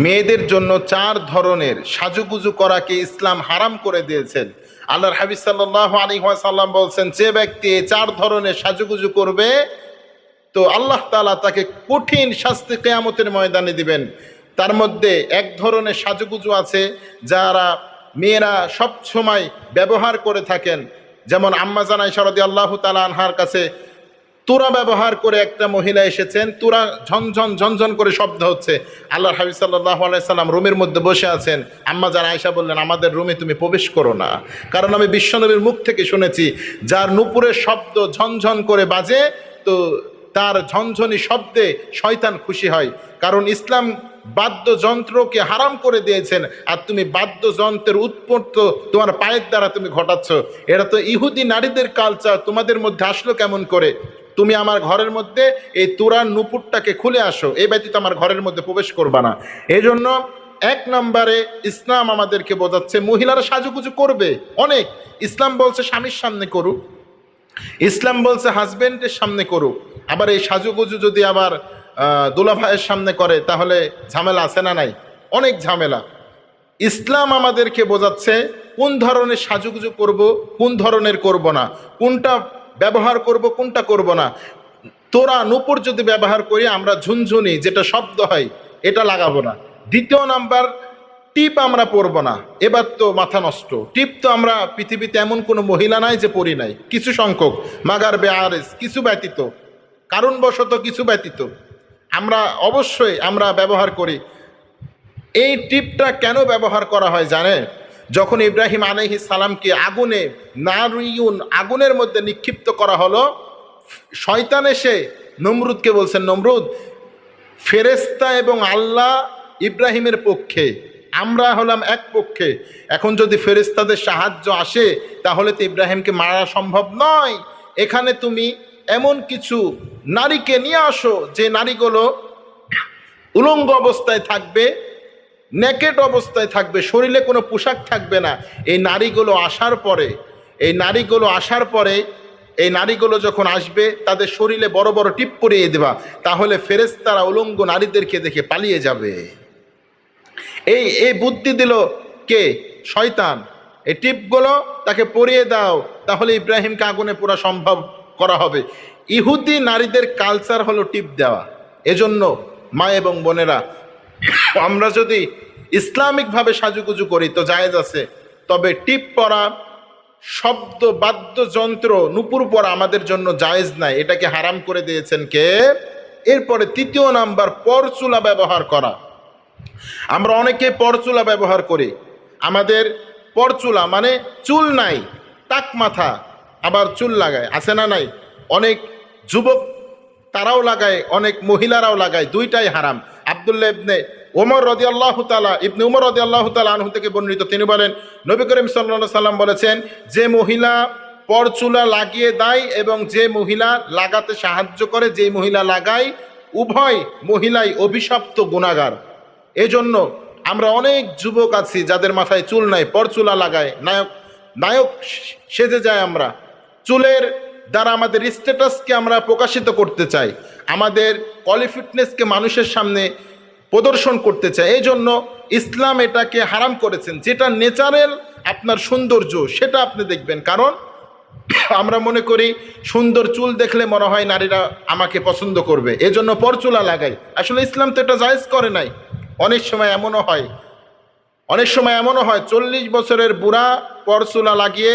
মেয়েদের জন্য 4 ধরনের সাজুগুজু করাকে ইসলাম হারাম করে দিয়েছেন। আল্লাহর হাবিব সাল্লাল্লাহু আলাইহি ওয়াসাল্লাম বলছেন, যে ব্যক্তি এই 4 ধরনের সাজুগুজু করবে তো আল্লাহ তাআলা তাকে কঠিন শাস্তি কিয়ামতের ময়দানে দিবেন। তার মধ্যে এক ধরনের সাজুগুজু আছে যারা মেয়েরা সব সময় ব্যবহার করে থাকেন। যেমন আম্মা জান আয়েশা রাদিয়াল্লাহু তাআলা আনহার কাছে তুরা ব্যবহার করে একটা মহিলা এসেছেন, তুরা ঝনঝন ঝনঝন করে শব্দ হচ্ছে। আল্লাহর হাবিব সাল্লাল্লাহু আলাইহি সাল্লাম রুমের মধ্যে বসে আছেন। আম্মা জান আয়েশা বললেন, আমাদের রুমে তুমি প্রবেশ করো না, কারণ আমি বিশ্বনবীর মুখ থেকে শুনেছি যার নুপুরের শব্দ ঝনঝন করে বাজে তো তার ঝনঝনি শব্দে শয়তান খুশি হয়। কারণ ইসলাম বাদ্যযন্ত্রকে হারাম করে দিয়েছেন, আর তুমি বাদ্যযন্ত্রের উৎপত্ত তোমার পায়ের দ্বারা তুমি ঘটাচ্ছ। এটা তো ইহুদি নারীদের কালচার, তোমাদের মধ্যে আসলো কেমন করে? তুমি আমার ঘরের মধ্যে এই তুরার নুপুরটাকে খুলে আসো, এই ব্যতীত আমার ঘরের মধ্যে প্রবেশ করবা না। এই জন্য 1 নম্বরে ইসলাম আমাদেরকে বোঝাচ্ছে মহিলারা সাজুগুজু করবে অনেক। ইসলাম বলছে স্বামীর সামনে করুক, ইসলাম বলছে হাজবেন্ডের সামনে করুক। আবার এই সাজুগুজু যদি আবার দুলা ভাইয়ের সামনে করে তাহলে ঝামেলা আছে না নাই? অনেক ঝামেলা। ইসলাম আমাদেরকে বোঝাচ্ছে কোন ধরনের সাজুগুজু করব, কোন ধরনের করব না, কোনটা ব্যবহার করব, কোনটা করব না। তোরা নূপুর যদি ব্যবহার করি, আমরা ঝুনঝুনি যেটা শব্দ হয় এটা লাগাবো না। 2 নাম্বার, টিপ আমরা পরব না। এবার তো মাথা নষ্ট, টিপ তো আমরা পৃথিবীতে এমন কোনো মহিলা নাই যে পরি নাই, কিছু সংখ্যক মাগার বেআরেস কিছু ব্যতীত, কারণবশত কিছু ব্যতীত আমরা অবশ্যই আমরা ব্যবহার করি। এই টিপটা কেন ব্যবহার করা হয় জানে? যখন ইব্রাহিম আলাইহিস সালামকে আগুনে নারুন আগুনের মধ্যে নিক্ষিপ্ত করা হলো, শয়তান এসে নমরুদকে বলছেন, নমরুদ, ফেরেশতা এবং আল্লাহ ইব্রাহিমের পক্ষে, আমরা হলাম এক পক্ষে। এখন যদি ফেরেশতাদের সাহায্য আসে তাহলে তো ইব্রাহিমকে মারা সম্ভব নয়। এখানে তুমি এমন কিছু নারীকে নিয়ে আসো যে নারীগুলো উলঙ্গ অবস্থায় থাকবে, নেকেট অবস্থায় থাকবে, শরীরে কোনো পোশাক থাকবে না। এই নারীগুলো আসার পরে এই নারীগুলো যখন আসবে তাদের শরীরে বড় বড় টিপ পরিয়ে দেবা, তাহলে ফেরেশতারা উলঙ্গ নারীদেরকে দেখে পালিয়ে যাবে। এই বুদ্ধি দিল কে? শয়তান। এই টিপগুলো তাকে পরিয়ে দাও, তাহলে ইব্রাহিমকে আগুনে পোড়া সম্ভব করা হবে। ইহুদি নারীদের কালচার হলো টিপ দেওয়া। এজন্য মা এবং বোনেরা, আমরা যদি ইসলামিকভাবে সাজুগুজু করি তো জায়েজ আছে, তবে টিপ পরা, শব্দ বাদ্যযন্ত্র নুপুর পরা আমাদের জন্য জায়েজ নাই, এটাকে হারাম করে দিয়েছেন কে? এরপরে 3 নাম্বার, পরচুলা ব্যবহার করা। আমরা অনেকে পরচুলা ব্যবহার করি। আমাদের পরচুলা মানে চুল নাই, টাক মাথা, আবার চুল লাগায়, আছে না নাই? অনেক যুবক তারাও লাগায়, অনেক মহিলারাও লাগায়, দুইটাই হারাম। আব্দুল্লাহ ইবনে উমর রাদিয়াল্লাহু তাআলা আনহু থেকে বর্ণিত, তিনি বলেন, নবী করিম সাল্লাল্লাহু আলাইহি সাল্লাম বলেছেন, যে মহিলা পরচুলা লাগিয়ে দেয় এবং যে মহিলা লাগাতে সাহায্য করে, যে মহিলা লাগায়, উভয় মহিলাই অভিশপ্ত গুনাহগার। এজন্য আমরা অনেক যুবক আছি যাদের মাথায় চুল নাই, পরচুলা লাগায়, নায়ক সেজে যায়। আমরা চুলের দ্বারা আমাদের স্ট্যাটাসকে আমরা প্রকাশিত করতে চাই, আমাদের কোয়ালিফিটনেসকে মানুষের সামনে প্রদর্শন করতে চাই। এই জন্য ইসলাম এটাকে হারাম করেছেন। যেটা ন্যাচারাল আপনার সৌন্দর্য সেটা আপনি দেখবেন, কারণ আমরা মনে করি সুন্দর চুল দেখলে মনে হয় নারীরা আমাকে পছন্দ করবে, এজন্য পরচুলা লাগাই। আসলে ইসলাম তো এটা জায়েজ করে নাই। অনেক সময় এমনও হয় 40 বছরের বুড়া পরচুলা লাগিয়ে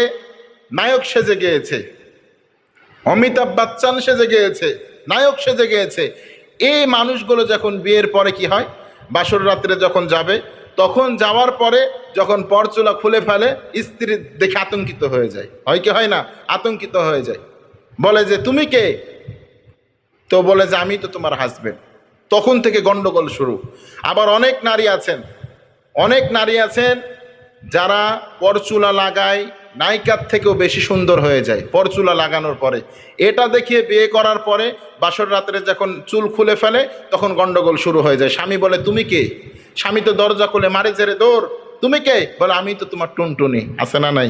নায়ক সেজে গিয়েছে, অমিতাভ বচ্চন সেজে গিয়েছে, নায়ক সেজে গিয়েছে। এই মানুষগুলো যখন বিয়ের পরে কি হয়, বাসর রাত্রে যখন যাবে, তখন যাওয়ার পরে যখন পরচুলা খুলে ফেলে, স্ত্রী দেখে আতঙ্কিত হয়ে যায়, হয় কি হয় না? আতঙ্কিত হয়ে যায়, বলে যে তুমি কে? তো বলে যে আমি তো তোমার হাজবেন্ড। তখন থেকে গন্ডগোল শুরু। আবার অনেক নারী আছেন যারা পরচুলা লাগায়, নায়িকার থেকেও বেশি সুন্দর হয়ে যায় পরচুলা লাগানোর পরে। এটা দেখিয়ে বিয়ে করার পরে বাসর রাত্রে যখন চুল খুলে ফেলে তখন গন্ডগোল শুরু হয়ে যায়। স্বামী বলে তুমি কে? স্বামী তো দরজা খুলে মারে ঝেড়ে, দৌড়, তুমি কে? বলে আমি তো তোমার টুনটুনি। আছে না নাই?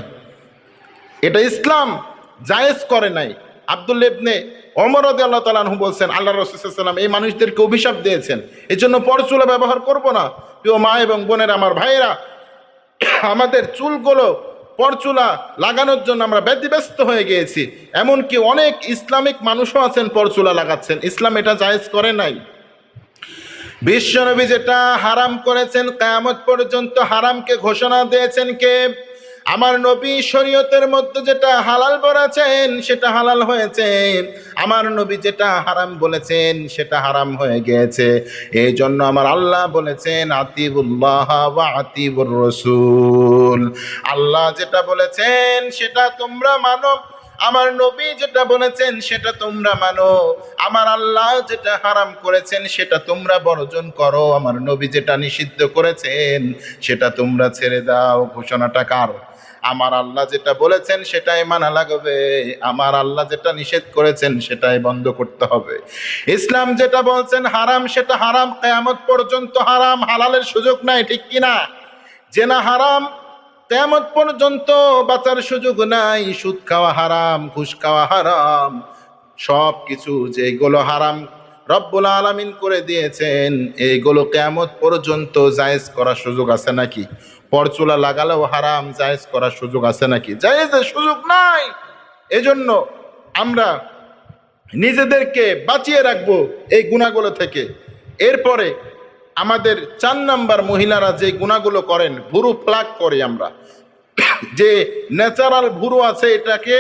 এটা ইসলাম জায়েজ করে নাই। আব্দুল্লাহ ইবনে ওমর রাদিয়াল্লাহু তাআলা আনহু বলছেন আল্লাহ রাসূল সাল্লাল্লাহু আলাইহি ওয়াসাল্লাম এই মানুষদেরকে অভিশাপ দিয়েছেন, এজন্য পরচুলা ব্যবহার করব না। প্রিয় মা এবং বোনেরা, আমার ভাইয়েরা, আমাদের চুলগুলো পরচুলা লাগানোর জন্য আমরা ব্যতিব্যস্ত হয়ে গিয়েছি। এমনকি অনেক ইসলামিক মানুষও আছেন পরচুলা লাগাচ্ছেন, ইসলাম এটা জায়েজ করে নাই। বিশ্বনবী যেটা হারাম করেছেন কিয়ামত পর্যন্ত হারামকে ঘোষণা দিয়েছেন কে? আমার নবী। শরীয়তের মধ্যে যেটা হালাল বলেছেন সেটা হালাল হয়েছে, আমার নবী যেটা হারাম বলেছেন সেটা হারাম হয়ে গিয়েছে। এই জন্য আমার আল্লাহ বলেছেন আতিউল্লাহ ওয়া আতিউর রাসূল, আল্লাহ যেটা বলেছেন সেটা তোমরা মানো, আমার নবী যেটা বলেছেন সেটা তোমরা মানো, আমার আল্লাহ যেটা হারাম করেছেন সেটা তোমরা বর্জন করো, আমার নবী যেটা নিষিদ্ধ করেছেন সেটা তোমরা ছেড়ে দাও। ঘোষণাটা কার? আমার আল্লাহ যেটা বলেছেন সেটাই মানা লাগবে, আমার আল্লাহ যেটা নিষেধ করেছেন সেটাই বন্ধ করতে হবে। ইসলাম যেটা বলছেন হারাম সেটা হারাম, কিয়ামত পর্যন্ত হারাম, হালালের সুযোগ নাই, ঠিক কিনা? জেনা হারাম, কিয়ামত পর্যন্ত বাঁচার সুযোগ নাই। সুদ খাওয়া হারাম, ঘুষ খাওয়া হারাম, সব কিছু যেগুলো হারাম রব্বুল আলামিন করে দিয়েছেন এইগুলো কিয়ামত পর্যন্ত জায়েজ করার সুযোগ আছে নাকি? পরচুলা লাগালেও হারাম, জায়েজ করার সুযোগ আছে নাকি? জায়েজের সুযোগ নাই। এজন্য আমরা নিজেদেরকে বাঁচিয়ে রাখবো এই গুনাহগুলো থেকে। এরপরে আমাদের 4 নাম্বার, মহিলারা যে গুনাহগুলো করেন, ভুরু প্লাক করে আমরা, যে ন্যাচারাল ভুরু আছে এটাকে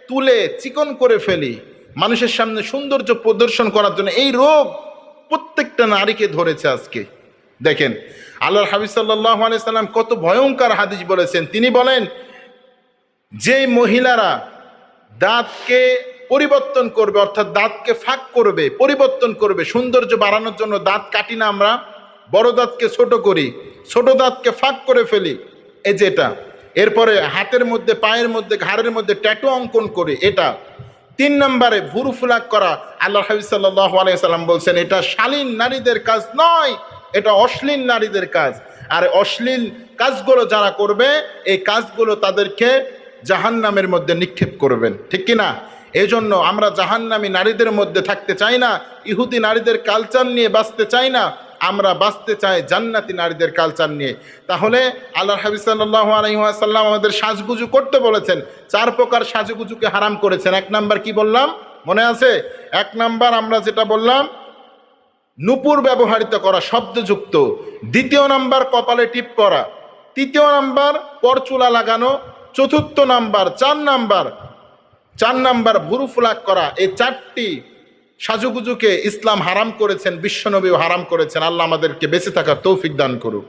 তুলে চিকন করে ফেলি মানুষের সামনে সৌন্দর্য প্রদর্শন করার জন্য। এই রোগ প্রত্যেকটা নারীকে ধরেছে আজকে। দেখেন আল্লাহর হাবিব সাল্লাল্লাহু আলাইহি সাল্লাম কত ভয়ঙ্কর হাদিস বলেছেন। তিনি বলেন যে মহিলারা দাঁতকে পরিবর্তন করবে, অর্থাৎ দাঁতকে ফাঁক করবে, পরিবর্তন করবে, সৌন্দর্য বাড়ানোর জন্য দাঁত কাটি না আমরা, বড় দাঁতকে ছোট করি, ছোট দাঁতকে ফাঁক করে ফেলি, এই যেটা। এরপরে হাতের মধ্যে, পায়ের মধ্যে, ঘাড়ের মধ্যে ট্যাটু অঙ্কন করে, এটা। 3 নম্বরে ভুরু ফুলাক করা। আল্লাহর হাবিব সাল্লাল্লাহু আলাইহি সাল্লাম বলছেন এটা শালীন নারীদের কাজ নয়, এটা অশ্লীল নারীদের কাজ। আর অশ্লীল কাজগুলো যারা করবে এই কাজগুলো তাদেরকে জাহান্নামের মধ্যে নিক্ষেপ করবেন, ঠিক কিনা? এই জন্য আমরা জাহান্নামী নারীদের মধ্যে থাকতে চাই না, ইহুদি নারীদের কালচার নিয়ে বাঁচতে চাই না, আমরা বাঁচতে চাই জান্নাতি নারীদের কালচার নিয়ে। তাহলে আল্লাহর হাবিব সাল্লাল্লাহু আলাইহি ওয়াসাল্লাম আমাদের সাজগুজু করতে বলেছেন। 4 প্রকার সাজগুজুকে হারাম করেছেন। 1 নাম্বার কি বললাম মনে আছে? 1 নাম্বার আমরা যেটা বললাম নূপুর ব্যবহৃত করা, শব্দযুক্ত। 2 নাম্বার কপালে টিপ করা। 3 নাম্বার পরচুলা লাগানো। 4 নাম্বার 4 নাম্বার ভুরু ফুলাক করা। এই 4টি সাজুগুজুকে ইসলাম হারাম করেছেন, বিশ্বনবীও হারাম করেছেন। আল্লাহ আমাদেরকে বেঁচে থাকার তৌফিক দান করুক।